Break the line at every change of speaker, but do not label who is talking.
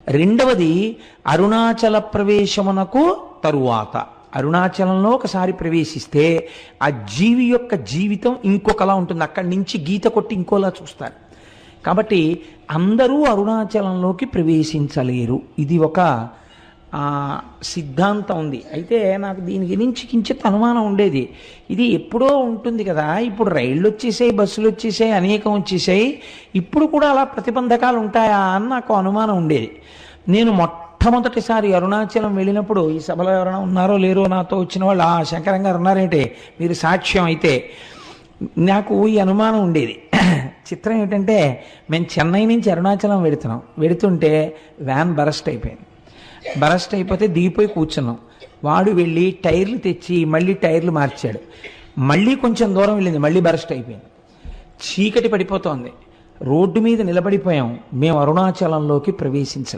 రెండవది అరుణాచల ప్రవేశమునకు తరువాత. అరుణాచలంలో ఒకసారి ప్రవేశిస్తే ఆ జీవి యొక్క జీవితం ఇంకొకలా ఉంటుంది. అక్కడి నుంచి గీత కొట్టి ఇంకోలా చూస్తారు. కాబట్టి అందరూ అరుణాచలంలోకి ప్రవేశించలేరు. ఇది ఒక సిద్ధాంతం ఉంది. అయితే నాకు దీని గురించి కించిత్ అనుమానం ఉండేది. ఇది ఎప్పుడో ఉంటుంది కదా, ఇప్పుడు రైళ్ళు వచ్చేసాయి, బస్సులు వచ్చేసాయి, అనేకం వచ్చేసాయి, ఇప్పుడు కూడా అలా ప్రతిబంధకాలు ఉంటాయా అని నాకు అనుమానం ఉండేది. నేను మొట్టమొదటిసారి అరుణాచలం వెళ్ళినప్పుడు, ఈ సభలో ఎవరైనా ఉన్నారో లేరో నాతో వచ్చిన వాళ్ళు, శంకరం గారు ఉన్నారేంటే మీరు సాక్ష్యం అయితే, నాకు ఈ అనుమానం ఉండేది. చిత్రం ఏంటంటే, మేము చెన్నై నుంచి అరుణాచలం వెడుతుంటే వ్యాన్ బరస్ట్ అయిపోయింది. బరస్ట్ అయిపోతే దిగిపోయి కూర్చున్నాం. వాడు వెళ్ళి టైర్లు తెచ్చి మళ్ళీ టైర్లు మార్చాడు. మళ్ళీ కొంచెం దూరం వెళ్ళింది, మళ్ళీ బరస్ట్ అయిపోయింది. చీకటి పడిపోతోంది, రోడ్డు మీద నిలబడిపోయాం. మేము అరుణాచలంలోకి ప్రవేశించలేం.